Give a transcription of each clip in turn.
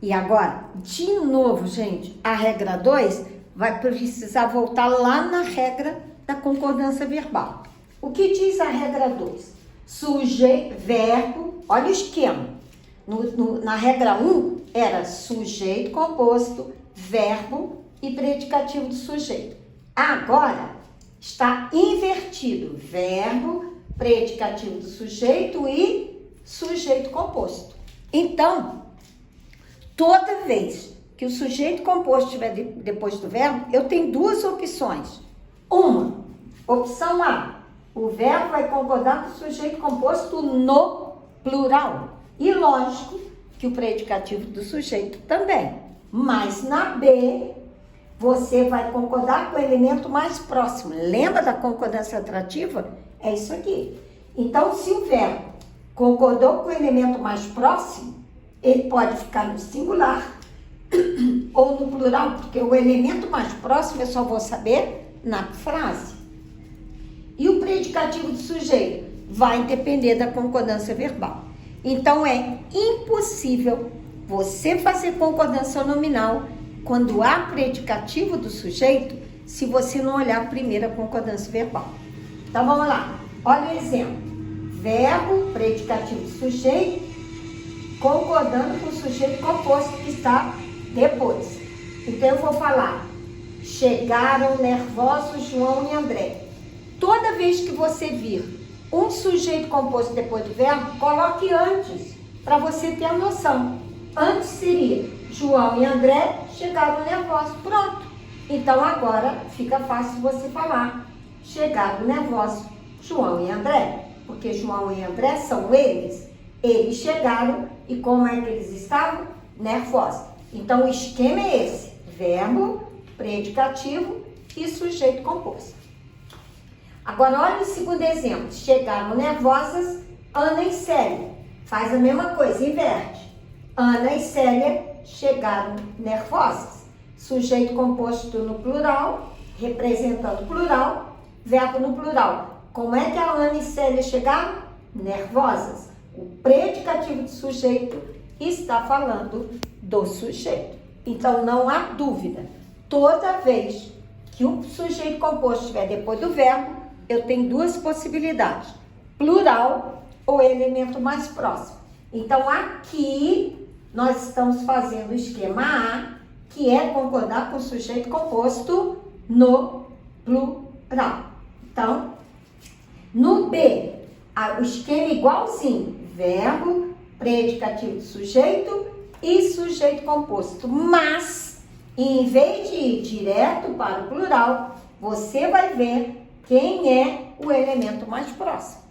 E agora, de novo, gente, a regra 2 vai precisar voltar lá na regra da concordância verbal. O que diz a regra 2? Sujeito, verbo, olha o esquema. Na regra 1 era sujeito composto, verbo e predicativo do sujeito. Agora está invertido, verbo, predicativo do sujeito e sujeito composto. Então, toda vez que o sujeito composto estiver depois do verbo, eu tenho duas opções. Uma, opção A, o verbo vai concordar com o sujeito composto no plural. E lógico que o predicativo do sujeito também. Mas na B, você vai concordar com o elemento mais próximo. Lembra da concordância atrativa? É isso aqui. Então, se o verbo concordou com o elemento mais próximo, ele pode ficar no singular ou no plural, porque o elemento mais próximo eu só vou saber na frase. E o predicativo do sujeito vai depender da concordância verbal. Então, é impossível você fazer concordância nominal quando há predicativo do sujeito, se você não olhar primeiro a concordância verbal. Então, vamos lá. Olha o exemplo. Verbo, predicativo do sujeito, concordando com o sujeito composto que está depois. Então, eu vou falar. Chegaram nervosos João e André. Toda vez que você vir um sujeito composto depois do verbo, coloque antes, para você ter a noção. Antes seria João e André chegaram nervosos. Pronto. Então, agora fica fácil você falar. Chegaram nervosos João e André. Porque João e André são eles. Eles chegaram e como é que eles estavam? Nervosos. Então, o esquema é esse. Verbo, predicativo e sujeito composto. Agora, olha o segundo exemplo. Chegaram nervosas Ana e Célia. Faz a mesma coisa, inverte. Ana e Célia chegaram nervosas. Sujeito composto no plural, representando plural, verbo no plural. Como é que a Ana e Célia chegaram? Nervosas. O predicativo do sujeito está falando do sujeito. Então, não há dúvida. Toda vez que o sujeito composto estiver depois do verbo, eu tenho duas possibilidades. Plural ou elemento mais próximo. Então, aqui, nós estamos fazendo o esquema A, que é concordar com o sujeito composto no plural. Então, no B, o esquema é igualzinho. Verbo, predicativo do sujeito e sujeito composto. Mas, em vez de ir direto para o plural, você vai ver quem é o elemento mais próximo.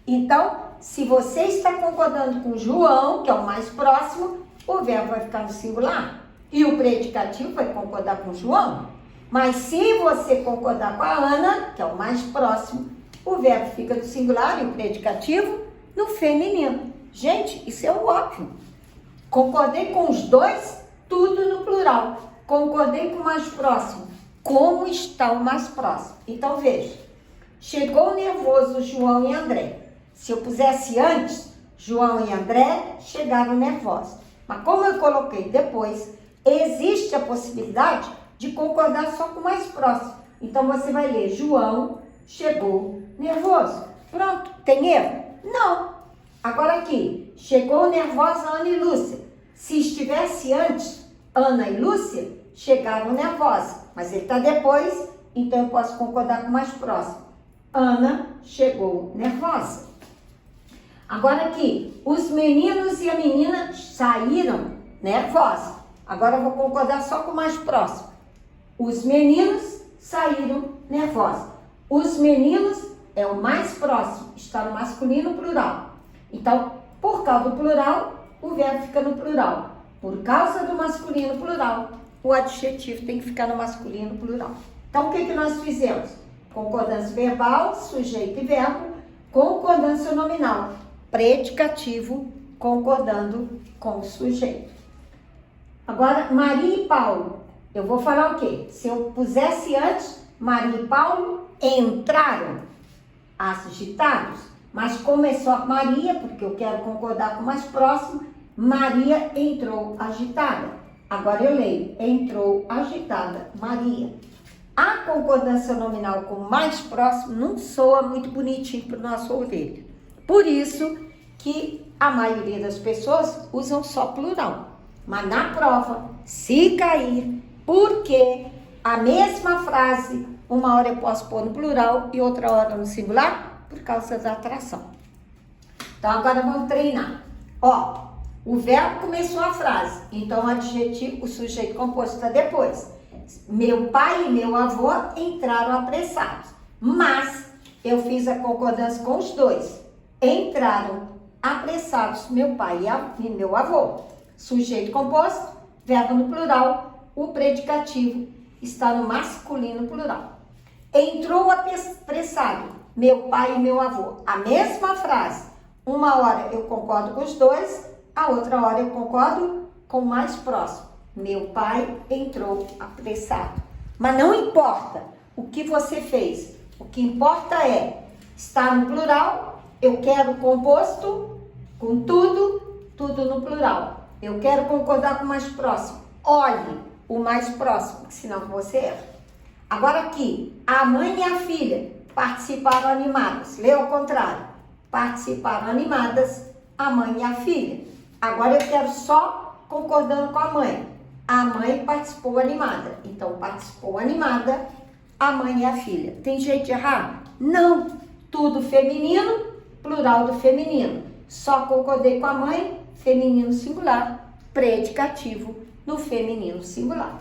Então, se você está concordando com João, que é o mais próximo, o verbo vai ficar no singular e o predicativo vai concordar com João. Mas se você concordar com a Ana, que é o mais próximo, o verbo fica no singular e o predicativo no feminino. Gente, isso é o óbvio. Concordei com os dois, tudo no plural. Concordei com o mais próximo. Como está o mais próximo? Então, veja. Chegou nervoso João e André. Se eu pusesse antes, João e André chegaram nervosos. Mas como eu coloquei depois, existe a possibilidade de concordar só com o mais próximo. Então, você vai ler, João chegou nervoso. Pronto, tem erro? Não. Agora aqui, chegou nervosa Ana e Lúcia. Se estivesse antes, Ana e Lúcia chegaram nervosas. Mas ele está depois, então eu posso concordar com o mais próximo. Ana chegou nervosa. Agora aqui, os meninos e a menina saíram nervosos. Agora eu vou concordar só com o mais próximo. Os meninos saíram nervosos. Os meninos é o mais próximo, está no masculino plural. Então, por causa do plural, o verbo fica no plural. Por causa do masculino plural, o adjetivo tem que ficar no masculino plural. Então, o que nós fizemos? Concordância verbal, sujeito e verbo, concordância nominal, predicativo concordando com o sujeito. Agora, Maria e Paulo, eu vou falar o quê? Se eu pusesse antes, Maria e Paulo entraram agitados, mas começou a Maria, porque eu quero concordar com o mais próximo, Maria entrou agitada. Agora eu leio, entrou agitada Maria. A concordância nominal com o mais próximo não soa muito bonitinho para o nosso ouvido. Por isso que a maioria das pessoas usam só plural. Mas na prova, se cair, porque a mesma frase, uma hora eu posso pôr no plural e outra hora no singular, por causa da atração. Então agora vamos treinar. Ó, o verbo começou a frase, então o adjetivo, o sujeito composto está depois. Meu pai e meu avô entraram apressados, mas eu fiz a concordância com os dois. Entraram apressados meu pai e meu avô. Sujeito composto, verbo no plural, o predicativo está no masculino plural. Entrou apressado meu pai e meu avô. A mesma frase. Uma hora eu concordo com os dois, a outra hora eu concordo com o mais próximo. Meu pai entrou apressado. Mas não importa o que você fez. O que importa é estar no plural. Eu quero composto com tudo, tudo no plural. Eu quero concordar com o mais próximo. Olhe o mais próximo, senão você erra. Agora aqui, a mãe e a filha participaram animadas. Lê ao contrário. Participaram animadas a mãe e a filha. Agora eu quero só concordando com a mãe. A mãe participou animada. Então, participou animada a mãe e a filha. Tem jeito de errar? Não. Tudo feminino, plural do feminino. Só concordei com a mãe, feminino singular, predicativo no feminino singular.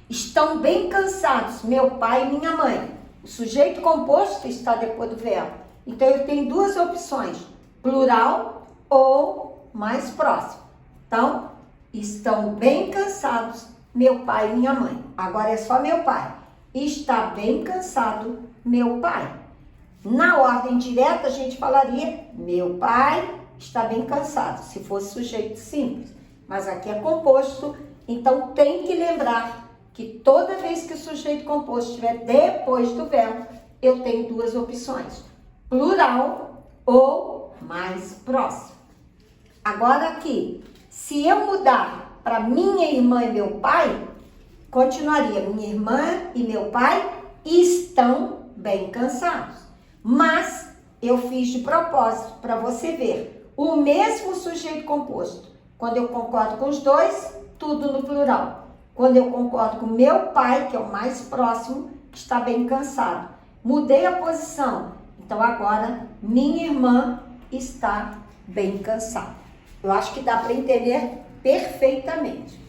Estão bem cansados, meu pai e minha mãe. O sujeito composto está depois do verbo. Então, eu tenho duas opções, plural ou mais próximo. Então, estão bem cansados, meu pai e minha mãe. Agora é só meu pai. Está bem cansado, meu pai. Na ordem direta, a gente falaria, meu pai está bem cansado, se fosse sujeito simples. Mas aqui é composto, então tem que lembrar que toda vez que o sujeito composto estiver depois do verbo, eu tenho duas opções, plural ou mais próximo. Agora aqui, se eu mudar para minha irmã e meu pai, continuaria minha irmã e meu pai estão bem cansados. Mas eu fiz de propósito para você ver o mesmo sujeito composto. Quando eu concordo com os dois, tudo no plural. Quando eu concordo com meu pai, que é o mais próximo, está bem cansado. Mudei a posição. Então agora minha irmã está bem cansada. Eu acho que dá para entender perfeitamente.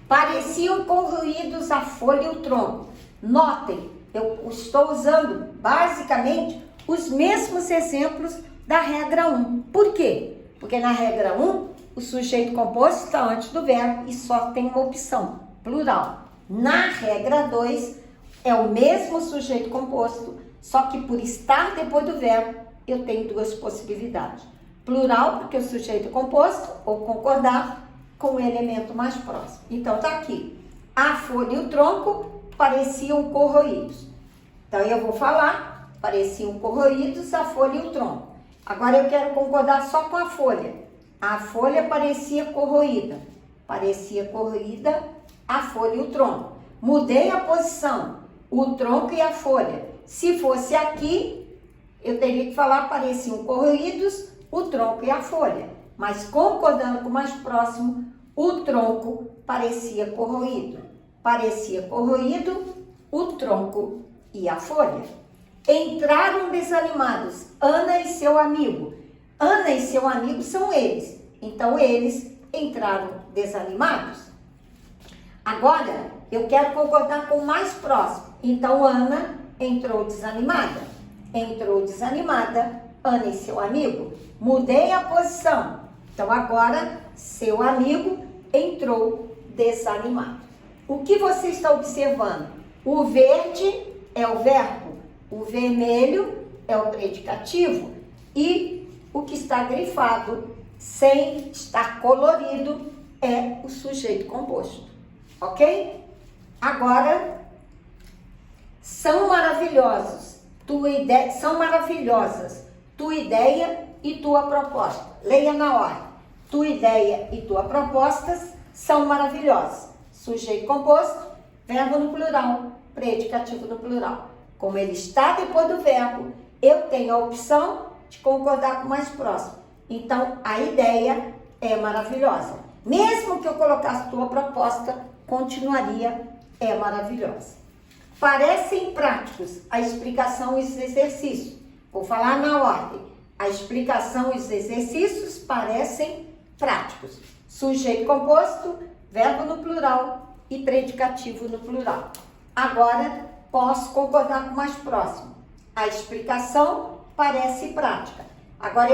Pareciam corroídos a folha e o tronco. Notem, eu estou usando basicamente os mesmos exemplos da regra 1. Por quê? Porque na regra 1, o sujeito composto está antes do verbo e só tem uma opção, plural. Na regra 2, é o mesmo sujeito composto, só que por estar depois do verbo, eu tenho duas possibilidades. Plural, porque o sujeito é composto, ou concordar com o elemento mais próximo. Então, tá aqui. A folha e o tronco pareciam corroídos. Então, eu vou falar, pareciam corroídos a folha e o tronco. Agora, eu quero concordar só com a folha. A folha parecia corroída. Parecia corroída a folha e o tronco. Mudei a posição, o tronco e a folha. Se fosse aqui, eu teria que falar pareciam corroídos o tronco e a folha. Mas concordando com o mais próximo, o tronco parecia corroído. Parecia corroído o tronco e a folha. Entraram desanimados Ana e seu amigo. Ana e seu amigo são eles. Então, eles entraram desanimados. Agora, eu quero concordar com o mais próximo. Então, Ana entrou desanimada. Entrou desanimada Ana e seu amigo. Mudei a posição. Então, agora, seu amigo entrou desanimado. O que você está observando? O verde é o verbo, o vermelho é o predicativo e o que está grifado, sem estar colorido, é o sujeito composto. Ok? Agora, são maravilhosos. São maravilhosas tua ideia e tua proposta. Leia na ordem. tua ideia e tua propostas são maravilhosas. Sujeito composto, verbo no plural, predicativo no plural. Como ele está depois do verbo, eu tenho a opção de concordar com o mais próximo. Então, a ideia é maravilhosa. Mesmo que eu colocasse tua proposta, continuaria é maravilhosa. Parecem práticos a explicação e os exercícios. Vou falar na ordem. A explicação e os exercícios parecem práticos. Sujeito composto, verbo no plural e predicativo no plural. Agora, posso concordar com o mais próximo. A explicação parece prática. Agora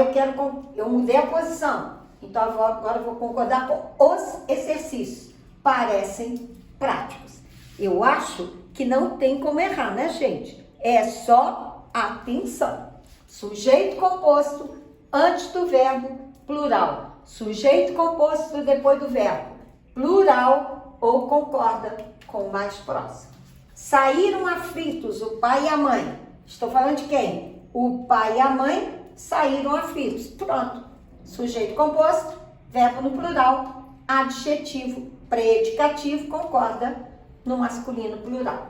eu mudei a posição. Então agora eu vou concordar com os exercícios. Parecem práticos. Eu acho que não tem como errar, né, gente? É só atenção. Sujeito composto antes do verbo, plural. Sujeito composto depois do verbo, plural ou concorda com o mais próximo. Saíram aflitos o pai e a mãe. Estou falando de quem? O pai e a mãe saíram aflitos. Pronto. Sujeito composto, verbo no plural, adjetivo, predicativo, concorda no masculino plural.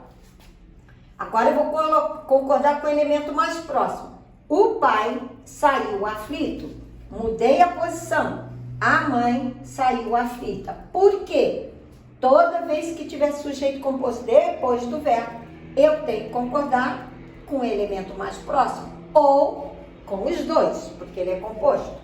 Agora eu vou concordar com o elemento mais próximo. O pai saiu aflito. Mudei a posição. A mãe saiu aflita. Por quê? Toda vez que tiver sujeito composto depois do verbo, eu tenho que concordar com o elemento mais próximo ou com os dois, porque ele é composto.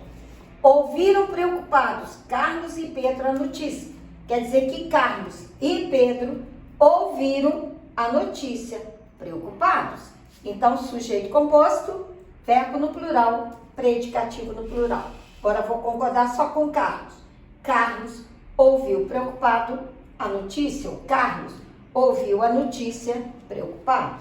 Ouviram preocupados Carlos e Pedro a notícia. Quer dizer que Carlos e Pedro ouviram a notícia preocupados. Então, sujeito composto, verbo no plural, predicativo no plural. Agora vou concordar só com Carlos. Carlos ouviu preocupado a notícia, ou Carlos ouviu a notícia preocupado.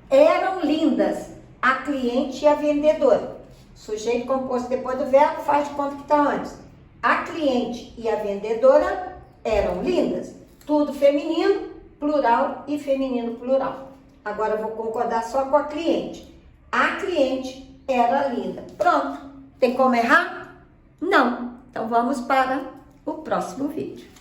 Eram lindas a cliente e a vendedora. Sujeito composto depois do verbo faz de conta que está antes. A cliente e a vendedora eram lindas. Tudo feminino, plural e feminino plural. Agora eu vou concordar só com a cliente. A cliente era linda. Pronto. Tem como errar? Não. Então vamos para o próximo vídeo.